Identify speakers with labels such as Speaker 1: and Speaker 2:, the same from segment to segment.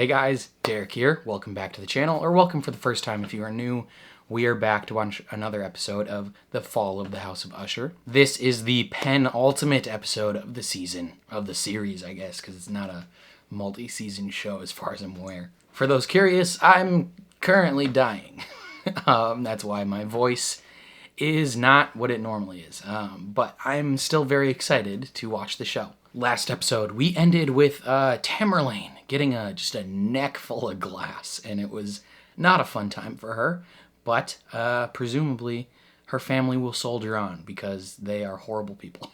Speaker 1: Hey guys, Derek here. Welcome back to the channel, or welcome for the first time if you are new. We are back to watch another episode of The Fall of the House of Usher. This is the penultimate episode of the season, of the series, I guess, because it's not a multi-season show as far as I'm aware. For those curious, I'm currently dying. That's why my voice is not what it normally is. But I'm still very excited to watch the show. Last episode, we ended with Tamerlane getting just a neck full of glass, and it was not a fun time for her, but presumably her family will soldier on because they are horrible people.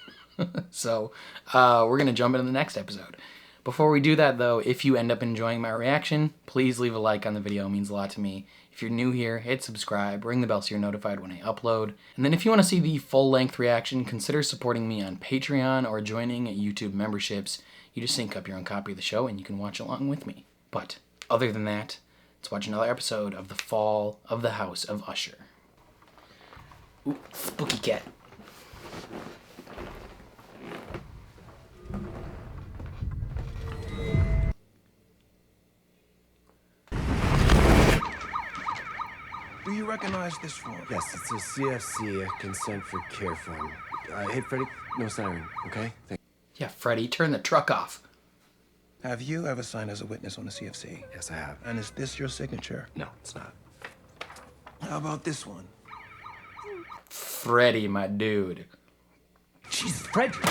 Speaker 1: So we're going to jump into the next episode. Before we do that, though, if you end up enjoying my reaction, please leave a like on the video. It means a lot to me. If you're new here, hit subscribe, ring the bell so you're notified when I upload. And then if you want to see the full-length reaction, consider supporting me on Patreon or joining YouTube memberships. You just sync up your own copy of the show and you can watch along with me. But other than that, let's watch another episode of The Fall of the House of Usher. Ooh, spooky cat.
Speaker 2: Do you recognize this form?
Speaker 3: Yes, it's a CFC, a consent for care form. Hey, Freddy, no siren, okay?
Speaker 1: Yeah, Freddy, turn the truck off.
Speaker 2: Have you ever signed as a witness on a CFC?
Speaker 3: Yes, I have.
Speaker 2: And is this your signature?
Speaker 3: No, it's not.
Speaker 2: How about this one?
Speaker 1: Freddy, my dude.
Speaker 3: Jesus, Frederick!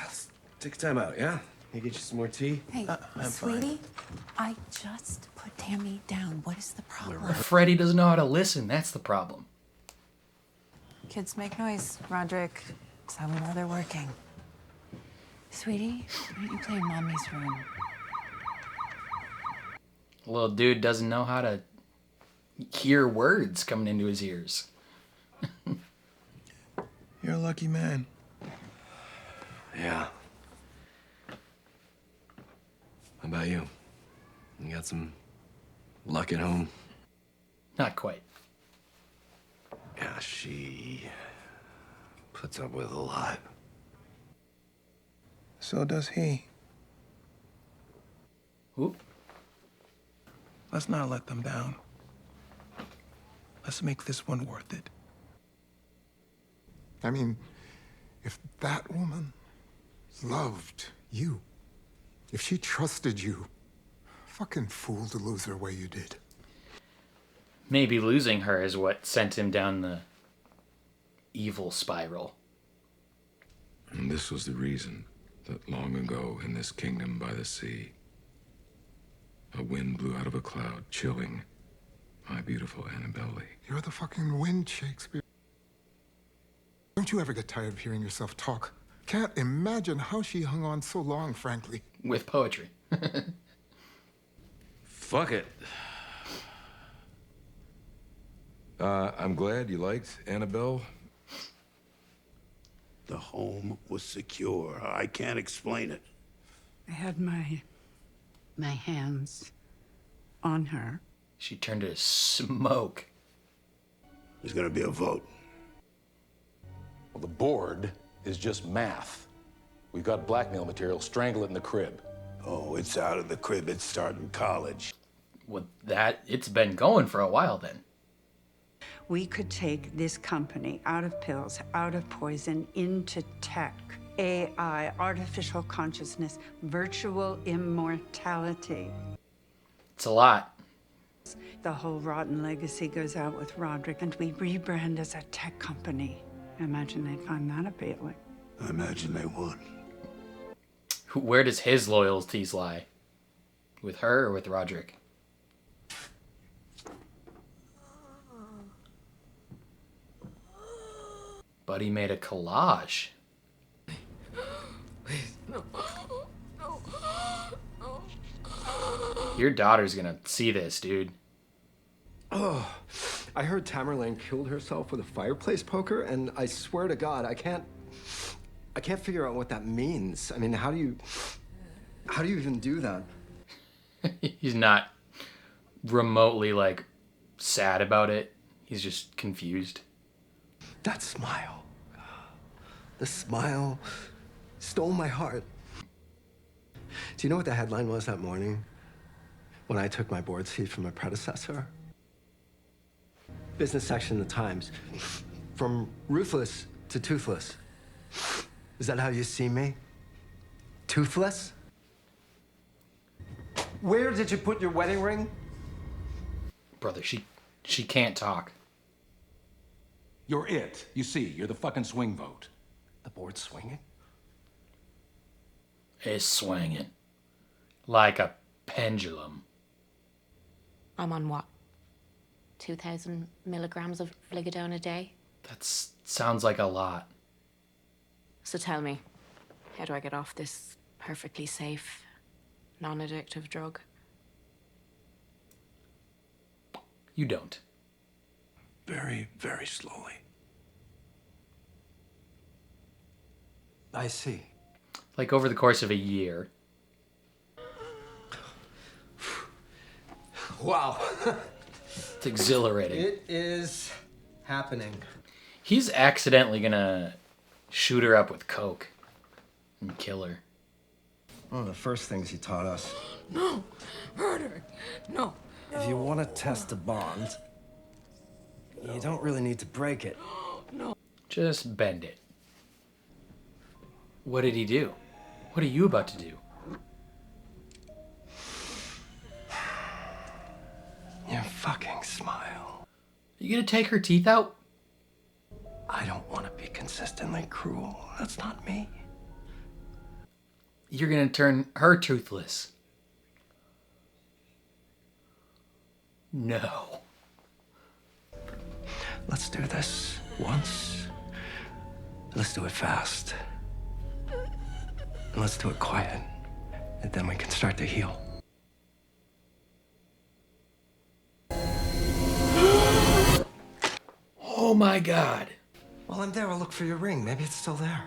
Speaker 3: Let's take a time out, yeah? Can I get you some more tea?
Speaker 4: Hey,
Speaker 2: I'm
Speaker 4: sweetie, I just put Tammy down. What is the problem?
Speaker 1: Freddy doesn't know how to listen. That's the problem.
Speaker 4: Kids make noise, Roderick. So we know they're working. Sweetie, why don't you play in Mommy's room?
Speaker 1: Little dude doesn't know how to hear words coming into his ears.
Speaker 2: You're a lucky man.
Speaker 3: Yeah. How about you? You got some luck at home?
Speaker 1: Not quite.
Speaker 3: Yeah, she puts up with a lot.
Speaker 2: So does he.
Speaker 1: Oop.
Speaker 2: Let's not let them down. Let's make this one worth it.
Speaker 5: I mean, if that woman loved you, if she trusted you, fucking fool to lose her way you did.
Speaker 1: Maybe losing her is what sent him down the evil spiral.
Speaker 6: And this was the reason that long ago in this kingdom by the sea, a wind blew out of a cloud, chilling my beautiful Annabelle.
Speaker 5: You're the fucking wind, Shakespeare. Don't you ever get tired of hearing yourself talk? Can't imagine how she hung on so long, frankly.
Speaker 1: With poetry.
Speaker 6: Fuck it. I'm glad you liked Annabelle.
Speaker 7: The home was secure. I can't explain it.
Speaker 8: I had my hands on her.
Speaker 1: She turned to smoke.
Speaker 7: There's gonna be a vote.
Speaker 9: Well, the board is just math. We've got blackmail material. Strangle it in the crib.
Speaker 7: Oh, it's out of the crib. It's starting college.
Speaker 1: Well, it's been going for a while then.
Speaker 8: We could take this company out of pills, out of poison, into tech, AI, artificial consciousness, virtual immortality.
Speaker 1: It's a lot.
Speaker 8: The whole rotten legacy goes out with Roderick, and we rebrand as a tech company. I imagine they'd find that appealing.
Speaker 7: I imagine they would.
Speaker 1: Where does his loyalties lie? With her or with Roderick? Buddy made a collage.
Speaker 10: Please, no. No. No.
Speaker 1: Your daughter's gonna see this, dude.
Speaker 3: Oh, I heard Tamerlane killed herself with a fireplace poker, and I swear to God, I can't figure out what that means. I mean, how do you even do that?
Speaker 1: He's not remotely, like, sad about it. He's just confused.
Speaker 3: That smile. The smile stole my heart. Do you know what the headline was that morning when I took my board seat from my predecessor? Business section of the Times. From ruthless to toothless. Is that how you see me? Toothless? Where did you put your wedding ring?
Speaker 1: Brother, she can't talk.
Speaker 9: You're it. You see, you're the fucking swing vote.
Speaker 3: The board's swinging?
Speaker 1: Is swinging. Like a pendulum.
Speaker 10: I'm on what? 2,000 milligrams of Fligadone a day?
Speaker 1: That sounds like a lot.
Speaker 10: So tell me, how do I get off this perfectly safe, non-addictive drug?
Speaker 1: You don't.
Speaker 2: Very, very slowly.
Speaker 3: I see.
Speaker 1: Like over the course of a year.
Speaker 3: Wow.
Speaker 1: It's exhilarating.
Speaker 3: It is happening.
Speaker 1: He's accidentally gonna shoot her up with coke and kill her.
Speaker 3: One of the first things he taught us.
Speaker 10: No, Frederick, no.
Speaker 3: If you want to test a bond, you don't really need to break it.
Speaker 1: Just bend it. What did he do? What are you about to do?
Speaker 3: Your fucking smile.
Speaker 1: You gonna take her teeth out?
Speaker 3: I don't want to be consistently cruel. That's not me.
Speaker 1: You're gonna turn her toothless. No.
Speaker 3: Let's do this once. Let's do it fast. And let's do it quiet. And then we can start to heal.
Speaker 1: Oh my God.
Speaker 3: While I'm there, I'll look for your ring. Maybe it's still there.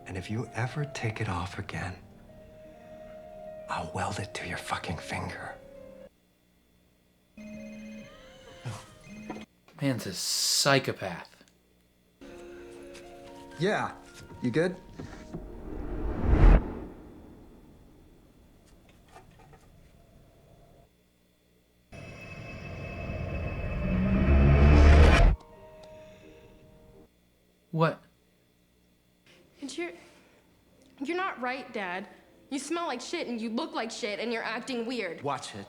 Speaker 3: And if you ever take it off again, I'll weld it to your fucking finger.
Speaker 1: Man's a psychopath.
Speaker 3: Yeah. You good?
Speaker 1: What?
Speaker 11: And you're not right, Dad. You smell like shit and you look like shit and you're acting weird.
Speaker 3: Watch it.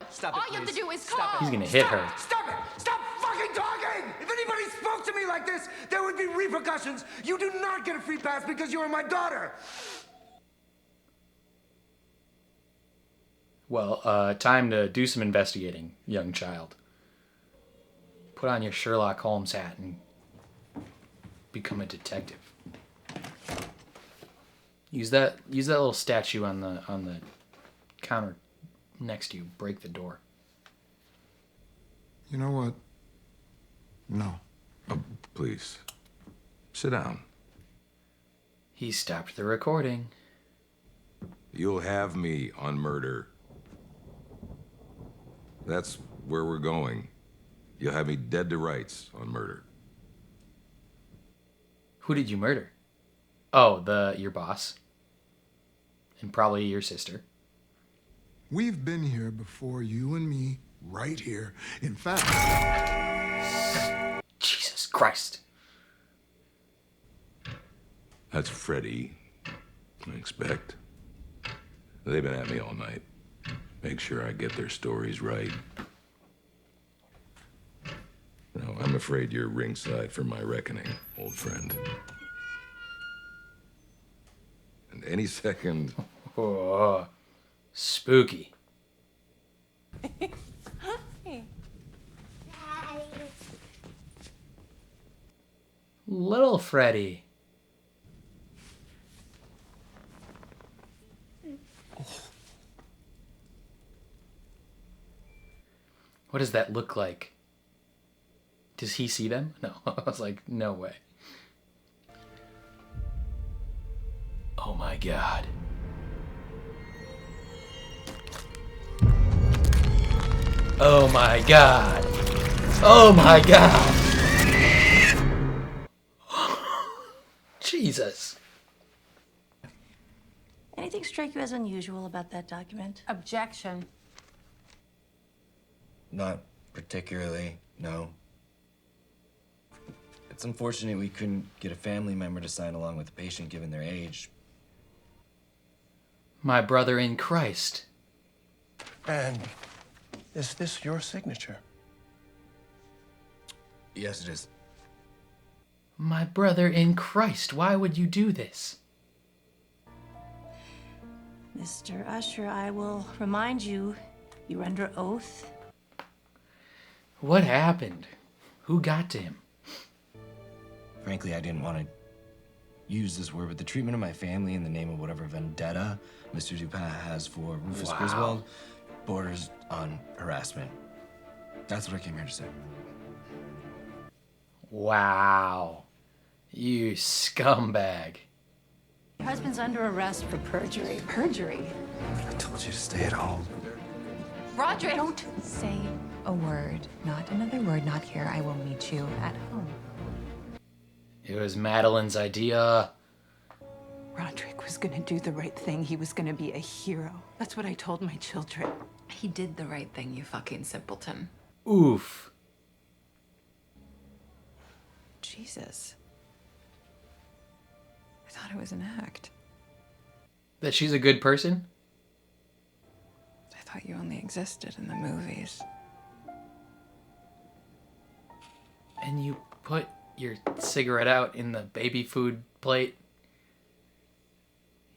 Speaker 3: Stop
Speaker 11: All
Speaker 3: it,
Speaker 11: you have to
Speaker 3: please.
Speaker 11: do is
Speaker 3: Stop
Speaker 11: call.
Speaker 1: He's gonna hit her.
Speaker 2: Stop it! Stop fucking talking! If anybody spoke to me like this, there would be repercussions. You do not get a free pass because you are my daughter.
Speaker 1: Well, time to do some investigating, young child. Put on your Sherlock Holmes hat and become a detective. Use that little statue on the counter next to you. Break the door.
Speaker 5: You know what? No.
Speaker 6: Oh, please. Sit down.
Speaker 1: He stopped the recording.
Speaker 6: You'll have me on murder. That's where we're going. You'll have me dead to rights on murder.
Speaker 1: Who did you murder? Oh, your boss. And probably your sister.
Speaker 5: We've been here before, you and me, right here. In fact...
Speaker 1: Jesus Christ.
Speaker 6: That's Freddie, I expect. They've been at me all night. Make sure I get their stories right. No, I'm afraid you're ringside for my reckoning, old friend. And any second...
Speaker 1: Oh, spooky. Little Freddy. What does that look like? Does he see them? No. I was like, no way. Oh my God. Oh my God. Oh my God. Jesus.
Speaker 12: Anything strike you as unusual about that document?
Speaker 4: Objection.
Speaker 13: Not particularly, no. It's unfortunate we couldn't get a family member to sign along with the patient given their age.
Speaker 1: My brother in Christ.
Speaker 14: And is this your signature?
Speaker 13: Yes, it is.
Speaker 1: My brother in Christ. Why would you do this?
Speaker 12: Mr. Usher, I will remind you, you're under oath.
Speaker 1: What happened? Who got to him?
Speaker 13: Frankly, I didn't want to use this word, but the treatment of my family in the name of whatever vendetta Mr. Dupin has for Rufus Griswold borders on harassment. That's what I came here to say.
Speaker 1: Wow. You scumbag.
Speaker 12: Your husband's under arrest for perjury. Perjury?
Speaker 14: I told you to stay at home.
Speaker 4: Roderick! Don't say a word. Not another word, not here. I will meet you at home.
Speaker 1: It was Madeline's idea.
Speaker 4: Roderick was gonna do the right thing. He was gonna be a hero. That's what I told my children.
Speaker 10: He did the right thing, you fucking simpleton.
Speaker 1: Oof.
Speaker 4: Jesus. I thought it was an act.
Speaker 1: That she's a good person?
Speaker 4: I thought you only existed in the movies.
Speaker 1: And you put your cigarette out in the baby food plate?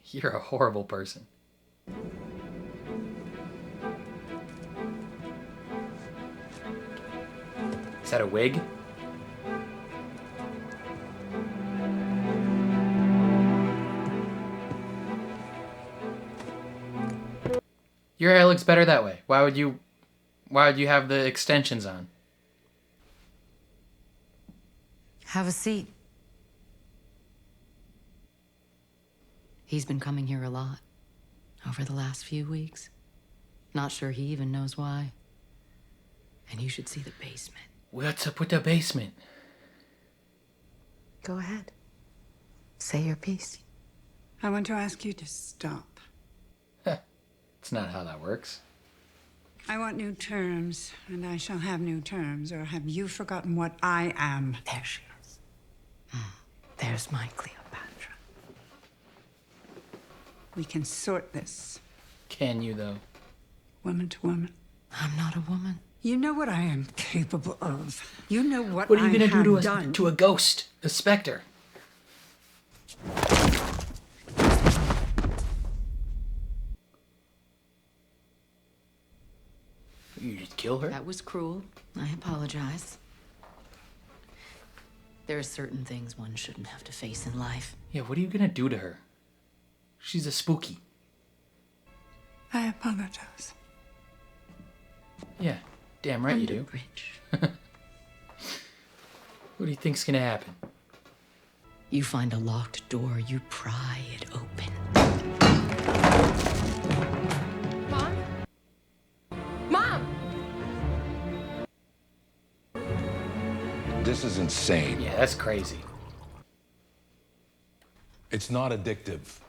Speaker 1: You're a horrible person. Is that a wig? Your hair looks better that way. Why would you have the extensions on?
Speaker 10: Have a seat. He's been coming here a lot over the last few weeks. Not sure he even knows why. And you should see the basement.
Speaker 1: What's up with the basement?
Speaker 10: Go ahead. Say your piece.
Speaker 8: I want to ask you to stop.
Speaker 1: That's not how that works.
Speaker 8: I want new terms, and I shall have new terms, or have you forgotten what I am?
Speaker 10: There she is. There's my Cleopatra.
Speaker 8: We can sort this.
Speaker 1: Can you, though?
Speaker 8: Woman to woman.
Speaker 10: I'm not a woman.
Speaker 8: You know what I am capable of. You know what
Speaker 1: What are you
Speaker 8: I
Speaker 1: gonna do
Speaker 8: have
Speaker 1: to a ghost, a specter? You just kill her?
Speaker 10: That was cruel. I apologize. There are certain things one shouldn't have to face in life.
Speaker 1: Yeah, what are you gonna do to her? She's a spooky.
Speaker 8: I apologize.
Speaker 1: Yeah, damn right you do.
Speaker 10: Rich.
Speaker 1: What do you think's gonna happen?
Speaker 10: You find a locked door, you pry it open.
Speaker 11: Mom? Mom!
Speaker 9: This is insane.
Speaker 1: Yeah, that's crazy.
Speaker 9: It's not addictive.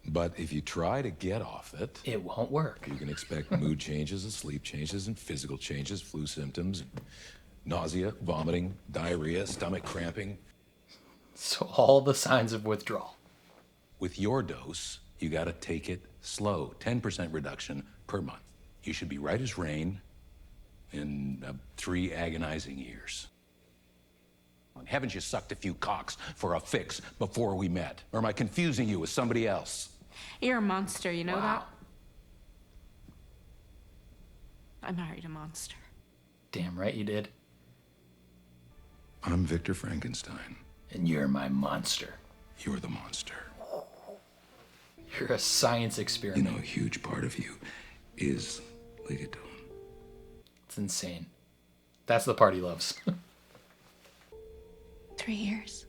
Speaker 9: But if you try to get off it,
Speaker 1: it won't work.
Speaker 9: You can expect mood changes and sleep changes and physical changes, flu symptoms, nausea, vomiting, diarrhea, stomach cramping.
Speaker 1: So all the signs of withdrawal.
Speaker 9: With your dose, you gotta take it slow, 10% reduction per month. You should be right as rain in 3 agonizing years. Haven't you sucked a few cocks for a fix before we met? Or am I confusing you with somebody else?
Speaker 11: You're a monster, you know that? I married a monster.
Speaker 1: Damn right you did.
Speaker 6: I'm Victor Frankenstein.
Speaker 1: And you're my monster.
Speaker 6: You're the monster.
Speaker 1: You're a science experiment.
Speaker 6: You know, a huge part of you is Ligatone.
Speaker 1: It's insane. That's the part he loves.
Speaker 10: 3 years.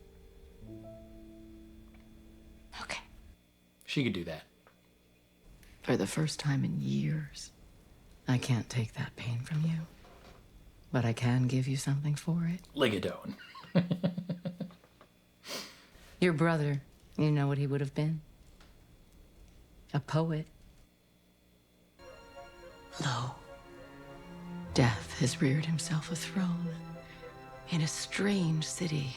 Speaker 10: Okay.
Speaker 1: She could do that.
Speaker 10: For the first time in years, I can't take that pain from you. But I can give you something for it.
Speaker 1: Ligatone.
Speaker 10: Your brother, you know what he would have been? a poet. Lo, death has reared himself a throne in a strange city,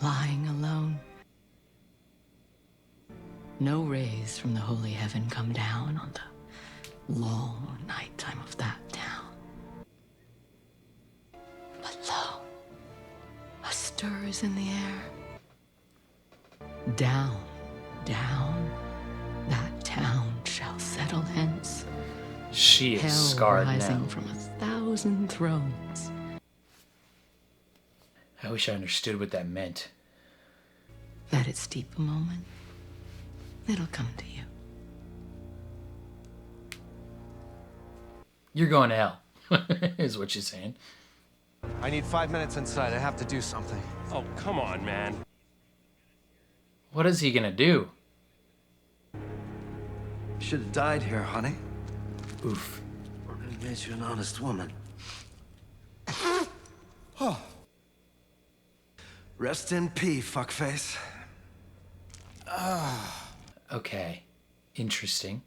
Speaker 10: lying alone. No rays from the holy heaven come down on the long nighttime of that town. But lo, a stir is in the air. Down, down, that town shall settle hence.
Speaker 1: She is
Speaker 10: Hell
Speaker 1: scarred
Speaker 10: rising
Speaker 1: now.
Speaker 10: from 1,000 thrones.
Speaker 1: I wish I understood what that meant.
Speaker 10: Let it steep a moment. It'll come to you.
Speaker 1: You're going to hell, is what she's saying.
Speaker 15: I need 5 minutes inside. I have to do something.
Speaker 16: Oh, come on, man.
Speaker 1: What is he gonna do?
Speaker 15: Should have died here, honey.
Speaker 1: Oof.
Speaker 15: It made you an honest woman. Rest in peace, fuckface.
Speaker 1: Okay. Interesting.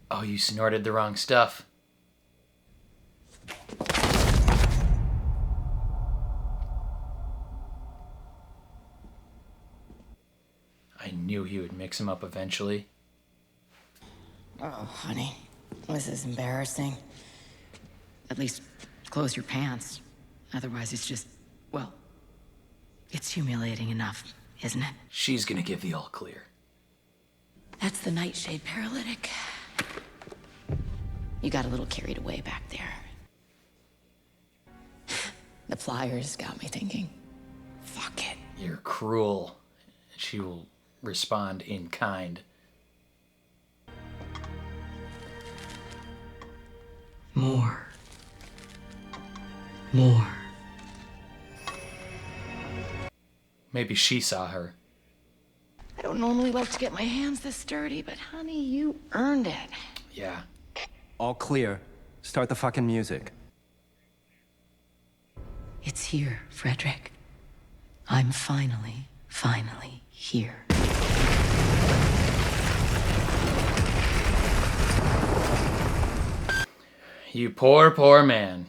Speaker 1: Oh, you snorted the wrong stuff. I knew he would mix him up eventually.
Speaker 10: Oh, honey, this is embarrassing. At least close your pants. Otherwise, it's just, well, it's humiliating enough, isn't it?
Speaker 1: She's gonna give the all clear.
Speaker 10: That's the nightshade paralytic. You got a little carried away back there. The flyers got me thinking. Fuck it.
Speaker 1: You're cruel. She will respond in kind.
Speaker 10: More. More.
Speaker 1: Maybe she saw her.
Speaker 10: I don't normally like to get my hands this dirty, but honey, you earned it.
Speaker 1: Yeah.
Speaker 13: All clear. Start the fucking music.
Speaker 10: It's here, Frederick. I'm finally here.
Speaker 1: You poor, poor man.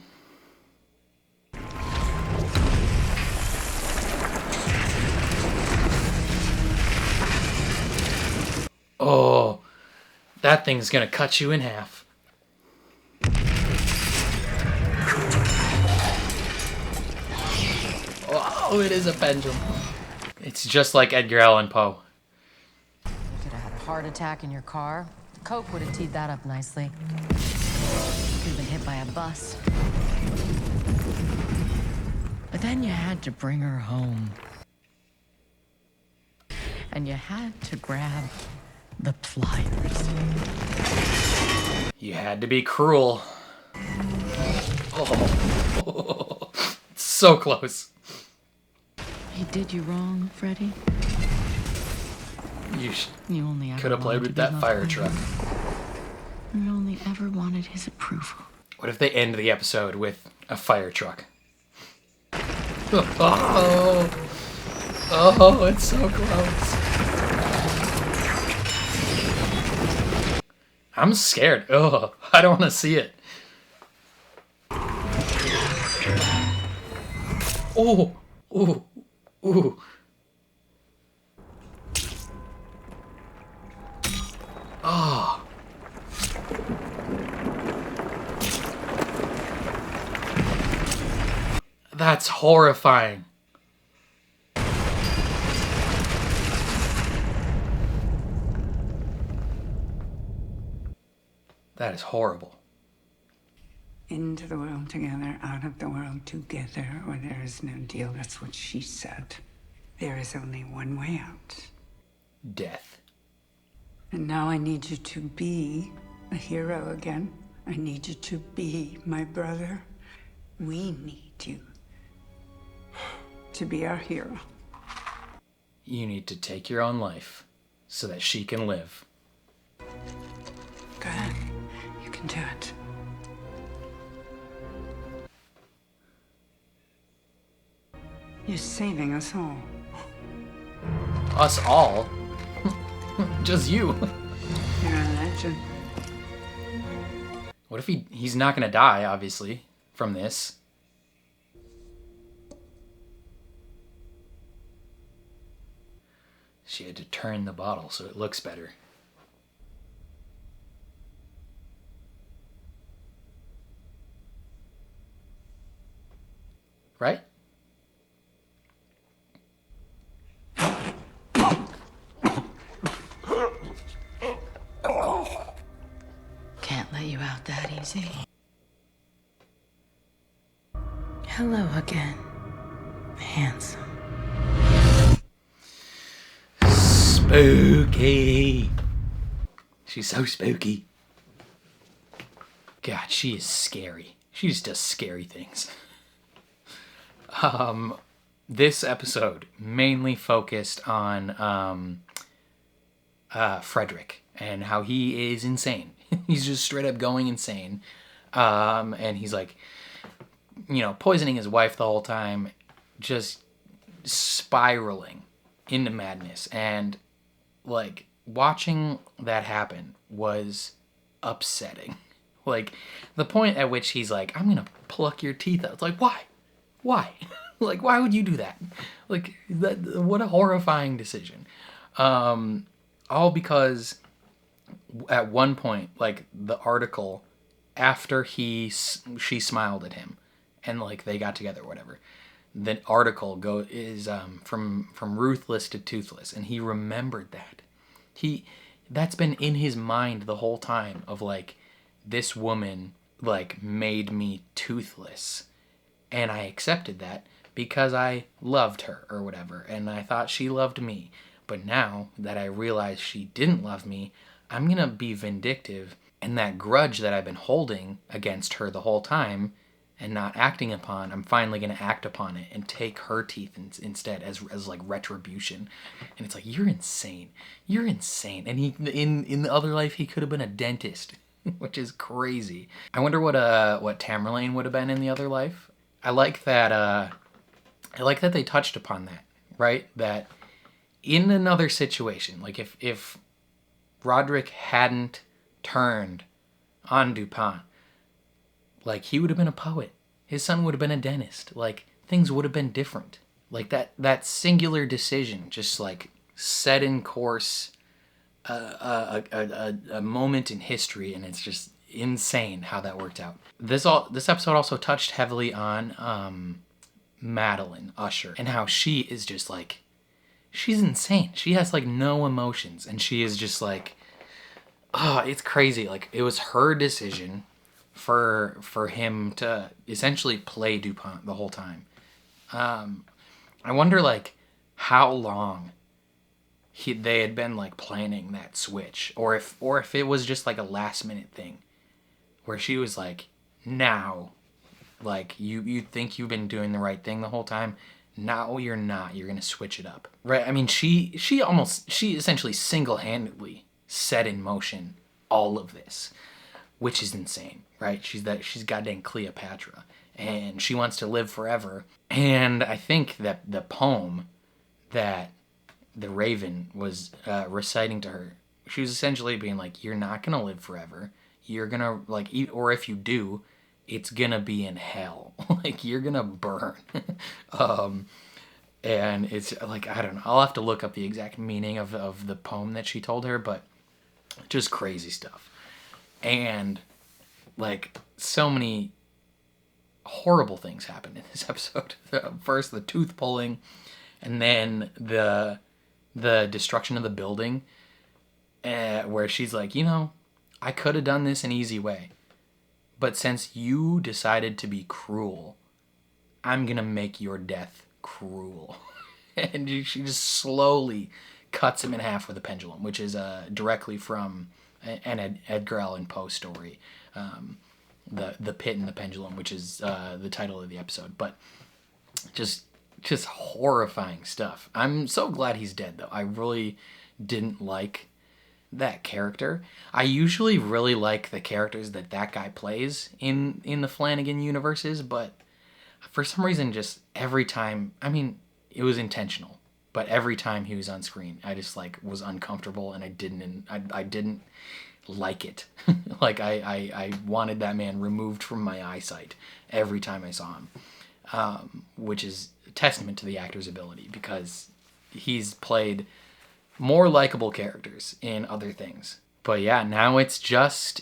Speaker 1: Oh, that thing's gonna cut you in half. Oh, it is a pendulum. It's just like Edgar Allan Poe.
Speaker 10: You could have had a heart attack in your car. The Coke would have teed that up nicely. You could have been hit by a bus. But then you had to bring her home. And you had to grab the pliers.
Speaker 1: You had to be cruel. Oh, it's so close.
Speaker 10: He did you wrong, Freddie. You only ever
Speaker 1: could have played
Speaker 10: wanted
Speaker 1: with
Speaker 10: to be
Speaker 1: that
Speaker 10: loved
Speaker 1: fire
Speaker 10: by
Speaker 1: truck.
Speaker 10: him. You only ever wanted his approval.
Speaker 1: What if they end the episode with a fire truck? Oh, oh, it's so close. I'm scared. Oh, I don't want to see it. Oh, ooh, ooh. Oh. That's horrifying. That is horrible.
Speaker 8: Into the world together, out of the world together, or there is no deal. That's what she said. There is only one way out.
Speaker 1: Death.
Speaker 8: And now I need you to be a hero again. I need you to be my brother. We need you to be our hero.
Speaker 1: You need to take your own life so that she can live.
Speaker 8: Good. You can do it. You're saving us all.
Speaker 1: us all. Just you.
Speaker 8: You're a legend.
Speaker 1: What if he's not gonna die, obviously, from this? She had to turn the bottle so it looks better. Right?
Speaker 10: Can't let you out that easy. Hello again, handsome.
Speaker 1: Spooky. She's so spooky. God, she is scary. She just does scary things. This episode mainly focused on Frederick and how he is insane. He's just straight up going insane. And he's like, you know, poisoning his wife the whole time, just spiraling into madness. And like watching that happen was upsetting. Like the point at which he's like, I'm gonna pluck your teeth out. It's like, why like, why would you do that? Like, that, what a horrifying decision. All because at one point, like the article after she smiled at him and like they got together or whatever, the article is from ruthless to toothless, and he remembered that. That's been in his mind the whole time of like, this woman like made me toothless, and I accepted that because I loved her or whatever, and I thought she loved me. But now that I realize she didn't love me, I'm gonna be vindictive, and that grudge that I've been holding against her the whole time and not acting upon, I'm finally gonna act upon it and take her teeth instead as like retribution. And it's like, you're insane. And he in the other life he could have been a dentist, which is crazy. I wonder what Tamerlane would have been in the other life. I like that they touched upon that, right? That in another situation, like if Roderick hadn't turned on Dupont, like he would have been a poet. His son would have been a dentist. Like things would have been different. Like that singular decision just like set in course a moment in history, and it's just insane how that worked out. This episode also touched heavily on Madeline Usher and how she is just like, she's insane. She has like no emotions, and she is just like, oh, it's crazy. Like it was her decision for him to essentially play Dupont the whole time. I wonder like how long they had been like planning that switch, or if it was just like a last minute thing where she was like, now, like you think you've been doing the right thing the whole time, now you're not, you're gonna switch it up, right? I mean, she essentially single-handedly set in motion all of this, which is insane, right? She's goddamn Cleopatra, and she wants to live forever. And I think that the poem that the Raven was reciting to her, she was essentially being like, you're not gonna live forever. You're gonna like eat, or if you do, it's gonna be in hell. Like you're gonna burn. And it's like, I don't know. I'll have to look up the exact meaning of the poem that she told her, but just crazy stuff. And like so many horrible things happened in this episode. First the tooth pulling, and then the destruction of the building, where she's like, you know, I could have done this an easy way, but since you decided to be cruel, I'm gonna make your death cruel. And she just slowly cuts him in half with a pendulum, which is directly from an Edgar Allan Poe story, the Pit and the Pendulum, which is the title of the episode. But just horrifying stuff. I'm so glad he's dead, though. I really didn't like that character. I usually really like the characters that guy plays in the Flanagan universes, but for some reason, just every time, I mean, it was intentional. But every time he was on screen, I just like was uncomfortable, and I didn't like it. Like I wanted that man removed from my eyesight every time I saw him, which is a testament to the actor's ability, because he's played more likable characters in other things. But yeah, now it's just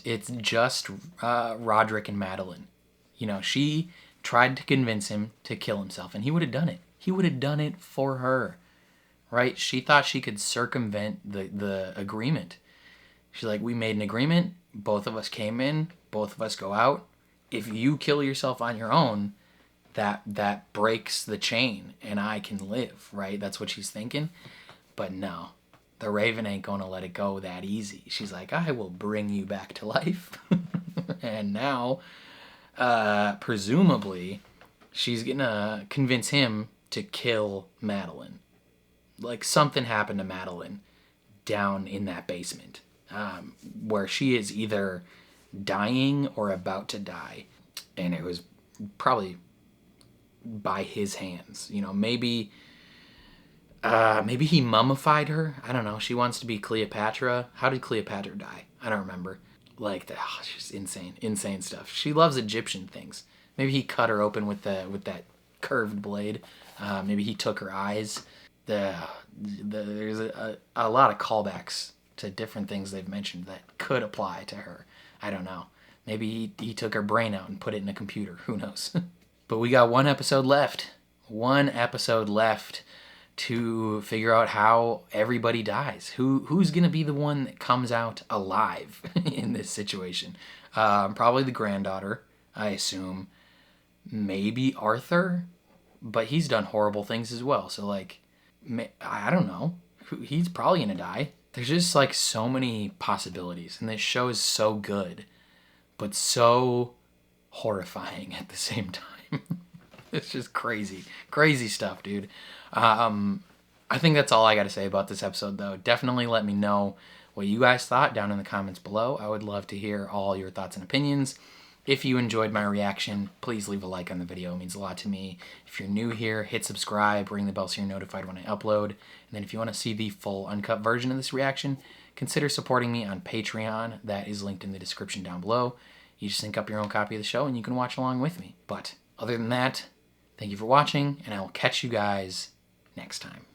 Speaker 1: Roderick and Madeline. You know, she tried to convince him to kill himself, and he would have done it. He would have done it for her, right? She thought she could circumvent the agreement. She's like, we made an agreement. Both of us came in. Both of us go out. If you kill yourself on your own, that breaks the chain, and I can live, right? That's what she's thinking. But no, the Raven ain't going to let it go that easy. She's like, I will bring you back to life. And now, presumably, she's going to convince him to kill Madeline. Like, something happened to Madeline down in that basement, where she is either dying or about to die. And it was probably by his hands. You know, maybe he mummified her. I don't know. She wants to be Cleopatra. How did Cleopatra die? I don't remember. Like, it's just insane stuff. She loves Egyptian things. Maybe he cut her open with that curved blade. Maybe he took her eyes. There's a lot of callbacks to different things they've mentioned that could apply to her. I don't know. Maybe he took her brain out and put it in a computer. Who knows? But we got one episode left. One episode left to figure out how everybody dies. Who's going to be the one that comes out alive in this situation? Probably the granddaughter, I assume. Maybe Arthur, but he's done horrible things as well. So, like, I don't know. He's probably going to die. There's just, like, so many possibilities. And this show is so good, but so horrifying at the same time. It's just crazy. Crazy stuff, dude. I think that's all I got to say about this episode, though. Definitely let me know what you guys thought down in the comments below. I would love to hear all your thoughts and opinions. If you enjoyed my reaction, please leave a like on the video. It means a lot to me. If you're new here, hit subscribe, ring the bell so you're notified when I upload. And then if you want to see the full uncut version of this reaction, consider supporting me on Patreon. That is linked in the description down below. You just sync up your own copy of the show and you can watch along with me. But other than that, thank you for watching, and I will catch you guys next time.